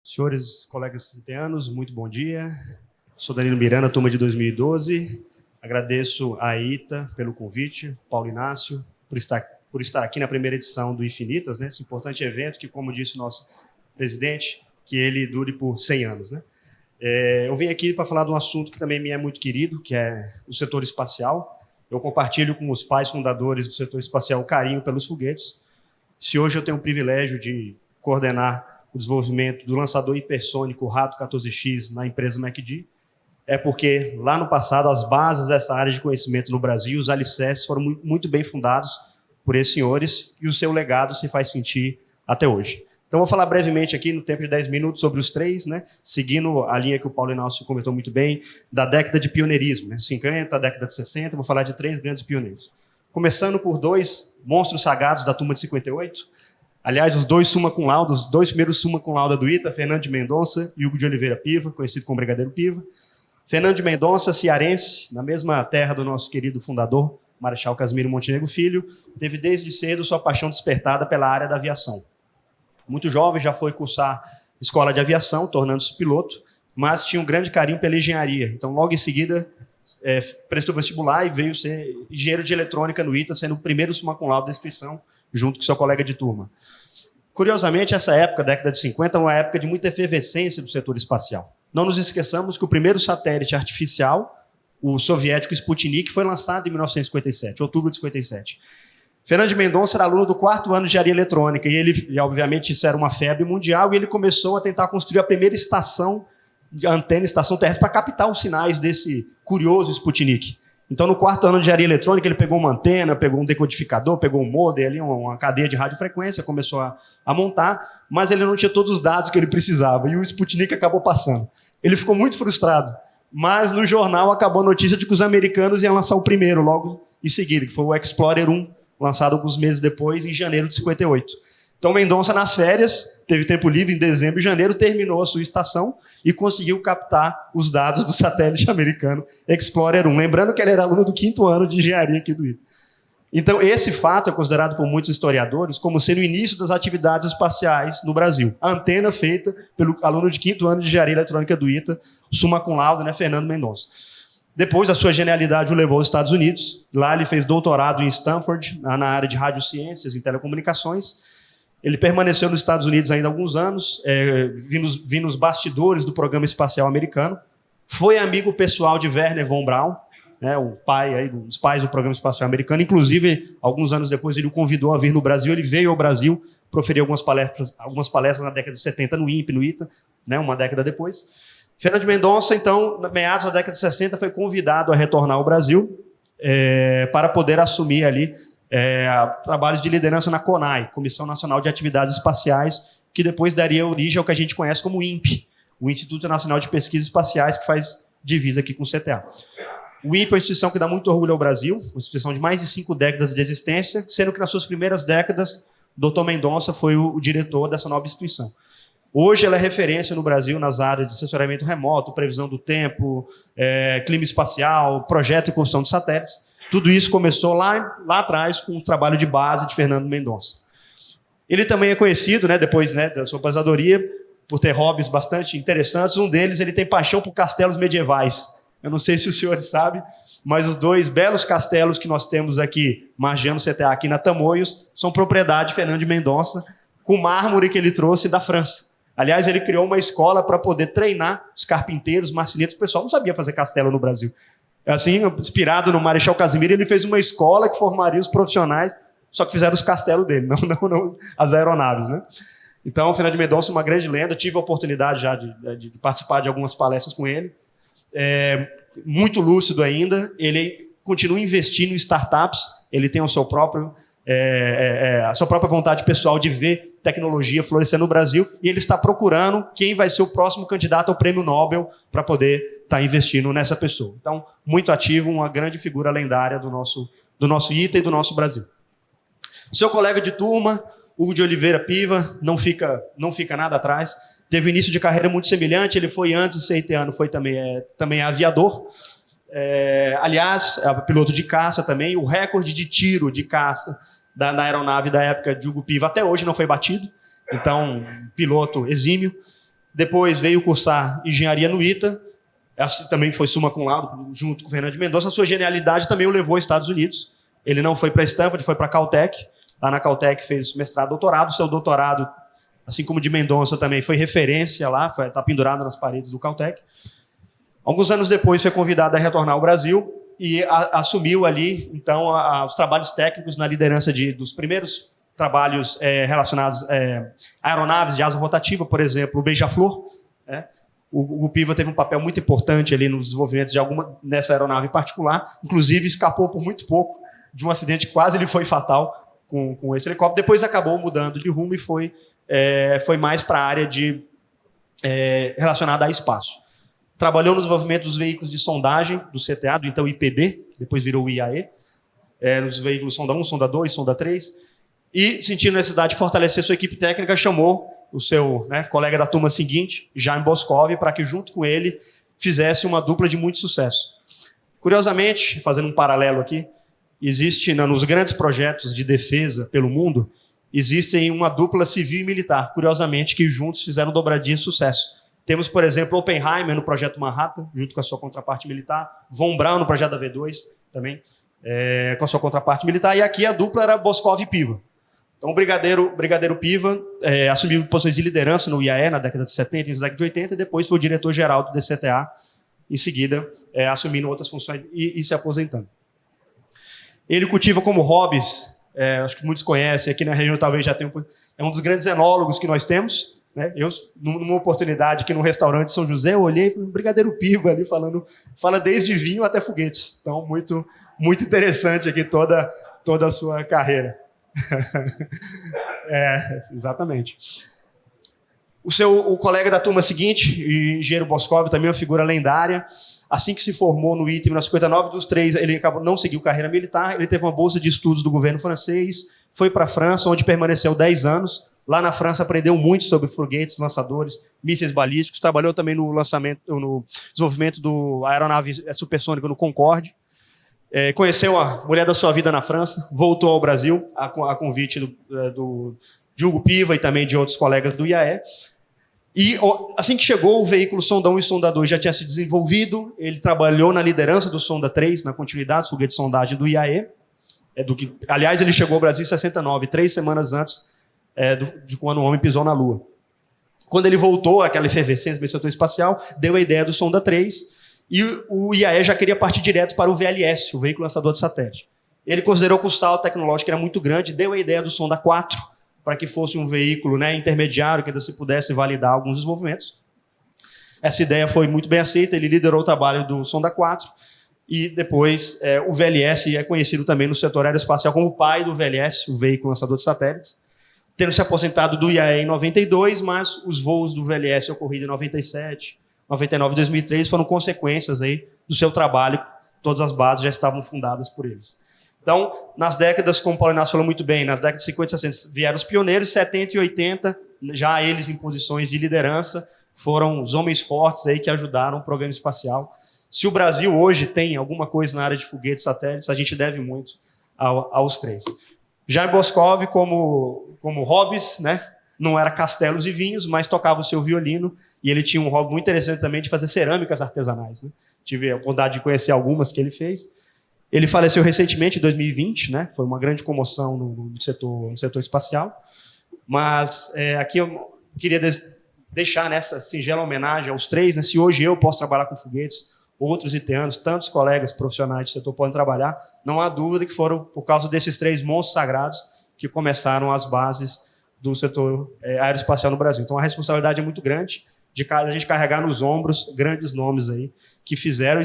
Senhores, colegas sinteanos, muito bom dia. Sou Danilo Miranda, turma de 2012. Agradeço à ITA pelo convite, Paulo Inácio, por estar aqui na primeira edição do Infinitas, né? Esse importante evento que, como disse o nosso presidente, que ele dure por 100 anos, né? Eu vim aqui para falar de um assunto que também me é muito querido, que é o setor espacial. Eu compartilho com os pais fundadores do setor espacial o carinho pelos foguetes. Se hoje eu tenho o privilégio de coordenar o desenvolvimento do lançador hipersônico Rato 14X na empresa MacD, é porque lá no passado as bases dessa área de conhecimento no Brasil, os alicerces foram muito bem fundados por esses senhores e o seu legado se faz sentir até hoje. Então vou falar brevemente aqui no tempo de 10 minutos sobre os três, né, seguindo a linha que o Paulo Inácio comentou muito bem, da década de pioneirismo, né, 50, década de 60, vou falar de três grandes pioneiros. Começando por dois monstros sagrados da turma de 58, aliás, os dois summa cum laude, os dois primeiros summa cum laude do ITA, Fernando de Mendonça e Hugo de Oliveira Piva, conhecido como Brigadeiro Piva. Fernando de Mendonça, cearense, na mesma terra do nosso querido fundador, Marechal Casimiro Montenegro Filho, teve desde cedo sua paixão despertada pela área da aviação. Muito jovem, já foi cursar escola de aviação, tornando-se piloto, mas tinha um grande carinho pela engenharia. Então, logo em seguida, prestou vestibular e veio ser engenheiro de eletrônica no ITA, sendo o primeiro summa cum laude da instituição, junto com seu colega de turma. Curiosamente, essa época, década de 50, é uma época de muita efervescência do setor espacial. Não nos esqueçamos que o primeiro satélite artificial, o soviético Sputnik, foi lançado em 1957, outubro de 57. Fernando de Mendonça era aluno do 4º ano de engenharia eletrônica, e obviamente, isso era uma febre mundial, e ele começou a tentar construir a primeira estação de antena, estação terrestre, para captar os sinais desse curioso Sputnik. Então, no 4º ano de engenharia eletrônica, ele pegou uma antena, pegou um decodificador, pegou um modem, ali, uma cadeia de radiofrequência, começou a montar, mas ele não tinha todos os dados que ele precisava, e o Sputnik acabou passando. Ele ficou muito frustrado, mas no jornal acabou a notícia de que os americanos iam lançar o primeiro, logo em seguida, que foi o Explorer 1, lançado alguns meses depois, em janeiro de 58. Então, Mendonça, nas férias, teve tempo livre em dezembro e janeiro, terminou a sua estação e conseguiu captar os dados do satélite americano Explorer 1. Lembrando que ele era aluno do 5º ano de engenharia aqui do ITA. Então, esse fato é considerado por muitos historiadores como sendo o início das atividades espaciais no Brasil. A antena feita pelo aluno de 5º ano de engenharia eletrônica do ITA, summa cum laude, né, Fernando Mendonça. Depois, a sua genialidade o levou aos Estados Unidos. Lá ele fez doutorado em Stanford, na área de radiociências e telecomunicações. Ele permaneceu nos Estados Unidos ainda há alguns anos, vindo nos bastidores do programa espacial americano. Foi amigo pessoal de Wernher von Braun, né, o pai, aí, dos pais do programa espacial americano. Inclusive, alguns anos depois, ele o convidou a vir no Brasil. Ele veio ao Brasil, proferiu algumas palestras na década de 70 no INPE, no ITA, né, uma década depois. Fernando de Mendonça, então, meados da década de 60, foi convidado a retornar ao Brasil para poder assumir ali trabalhos de liderança na CONAI, Comissão Nacional de Atividades Espaciais, que depois daria origem ao que a gente conhece como INPE, o Instituto Nacional de Pesquisas Espaciais, que faz divisa aqui com o CTA. O INPE é uma instituição que dá muito orgulho ao Brasil, uma instituição de mais de 5 décadas de existência, sendo que nas suas primeiras décadas, Dr. Mendonça foi o diretor dessa nova instituição. Hoje ela é referência no Brasil nas áreas de assessoramento remoto, previsão do tempo, clima espacial, projeto e construção de satélites. Tudo isso começou lá atrás com o trabalho de base de Fernando Mendonça. Ele também é conhecido, né, depois, né, da sua aposentadoria, por ter hobbies bastante interessantes. Um deles, ele tem paixão por castelos medievais. Eu não sei se os senhores sabem, mas os dois belos castelos que nós temos aqui, margeando o CTA aqui na Tamoios, são propriedade de Fernando de Mendonça, com mármore que ele trouxe da França. Aliás, ele criou uma escola para poder treinar os carpinteiros, marceneiros. O pessoal não sabia fazer castelo no Brasil. Assim, inspirado no Marechal Casimiro, ele fez uma escola que formaria os profissionais, só que fizeram os castelos dele, não as aeronaves, né? Então, o Fernando de Mendonça é uma grande lenda. Tive a oportunidade já de participar de algumas palestras com ele. Muito lúcido ainda. Ele continua investindo em startups. Ele tem o seu próprio, a sua própria vontade pessoal de ver tecnologia florescer no Brasil, e ele está procurando quem vai ser o próximo candidato ao Prêmio Nobel para poder estar investindo nessa pessoa. Então, muito ativo, uma grande figura lendária do nosso ITA e do nosso Brasil. Seu colega de turma, Hugo de Oliveira Piva, não fica nada atrás. Teve um início de carreira muito semelhante. Ele foi, antes de ser ITeano, foi também aviador. Aliás, piloto de caça também. O recorde de tiro de caça na aeronave da época de Hugo Piva até hoje não foi batido. Então, piloto exímio. depois veio cursar engenharia no ITA, também foi summa cum laude, junto com o Fernando de Mendonça. A sua genialidade também o levou aos Estados Unidos. Ele não foi para Stanford, foi para a Caltech. Lá na Caltech fez mestrado e doutorado. O seu doutorado, assim como o de Mendonça também, foi referência lá, está pendurado nas paredes do Caltech. Alguns anos depois foi convidado a retornar ao Brasil e assumiu ali, então, os trabalhos técnicos na liderança dos primeiros trabalhos relacionados a aeronaves de asa rotativa, por exemplo, o Beija-Flor. O Piva teve um papel muito importante ali no desenvolvimento nessa aeronave em particular, inclusive escapou por muito pouco de um acidente que quase lhe foi fatal com esse helicóptero. Depois acabou mudando de rumo e foi mais para a área relacionada a espaço. Trabalhou no desenvolvimento dos veículos de sondagem do CTA, do então IPB, depois virou o IAE, nos veículos Sonda 1, Sonda 2, Sonda 3, e, sentindo a necessidade de fortalecer sua equipe técnica, chamou o seu colega da turma seguinte, Jaime Boscov, para que, junto com ele, fizesse uma dupla de muito sucesso. Curiosamente, fazendo um paralelo aqui, existe, nos grandes projetos de defesa pelo mundo, existem uma dupla civil e militar, curiosamente, que juntos fizeram dobradinha de sucesso. Temos, por exemplo, Oppenheimer no projeto Manhattan, junto com a sua contraparte militar, Von Braun no projeto da V2, também, com a sua contraparte militar, e aqui a dupla era Boscov e Piva. Então, o Brigadeiro Piva assumiu posições de liderança no IAE na década de 70 e na década de 80, e depois foi o diretor-geral do DCTA, em seguida, assumindo outras funções e se aposentando. Ele cultiva como hobbies, acho que muitos conhecem, aqui na região talvez já tenham, é um dos grandes enólogos que nós temos. Eu, numa oportunidade aqui no restaurante São José, eu olhei e falei, Brigadeiro Piva ali fala desde vinho até foguetes. Então, muito, muito interessante aqui toda a sua carreira. Exatamente. O colega da turma seguinte, o engenheiro Boscov, também é uma figura lendária. Assim que se formou no ITA em 1959, dos três, ele não seguiu carreira militar, ele teve uma bolsa de estudos do governo francês, foi para a França, onde permaneceu 10 anos. Lá na França aprendeu muito sobre foguetes, lançadores, mísseis balísticos, trabalhou também no desenvolvimento do aeronave supersônica no Concorde. Conheceu a mulher da sua vida na França, voltou ao Brasil a convite do Hugo Piva e também de outros colegas do IAE. E assim que chegou, o veículo Sonda 1 e Sonda 2 já tinha se desenvolvido, ele trabalhou na liderança do Sonda 3, na continuidade do foguete de sondagem do IAE. Aliás, ele chegou ao Brasil em 69, 3 semanas antes de quando o homem pisou na Lua. Quando ele voltou, aquela efervescência do setor espacial, deu a ideia do Sonda 3, e o IAE já queria partir direto para o VLS, o veículo lançador de satélite. Ele considerou que o salto tecnológico era muito grande, deu a ideia do Sonda 4, para que fosse um veículo intermediário, que ainda se pudesse validar alguns desenvolvimentos. Essa ideia foi muito bem aceita, ele liderou o trabalho do Sonda 4, e depois o VLS é conhecido também no setor aeroespacial como o pai do VLS, o veículo lançador de satélites, tendo se aposentado do IAE em 92, mas os voos do VLS ocorridos em 97, 99 e 2003 foram consequências aí do seu trabalho, todas as bases já estavam fundadas por eles. Então, nas décadas, como o Paulo Inácio falou muito bem, nas décadas de 50 e 60 vieram os pioneiros, 70 e 80, já eles em posições de liderança, foram os homens fortes aí que ajudaram o programa espacial. Se o Brasil hoje tem alguma coisa na área de foguetes satélites, a gente deve muito aos três. Jaime Boscov, como hobbies, não era castelos e vinhos, mas tocava o seu violino, e ele tinha um hobby muito interessante também de fazer cerâmicas artesanais. Tive a oportunidade de conhecer algumas que ele fez. Ele faleceu recentemente, em 2020, foi uma grande comoção no setor espacial. Mas aqui eu queria deixar nessa singela homenagem aos três. Se hoje eu posso trabalhar com foguetes, outros iteanos, tantos colegas profissionais do setor podem trabalhar, não há dúvida que foram por causa desses três monstros sagrados que começaram as bases do setor aeroespacial no Brasil. Então a responsabilidade é muito grande de a gente carregar nos ombros grandes nomes aí que fizeram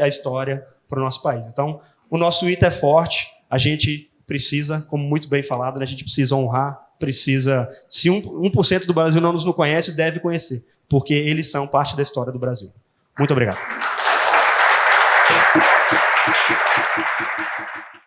a história para o nosso país. Então, o nosso ITA é forte, a gente precisa, como muito bem falado, a gente precisa honrar, se 1% do Brasil não nos conhece, deve conhecer, porque eles são parte da história do Brasil. Muito obrigado.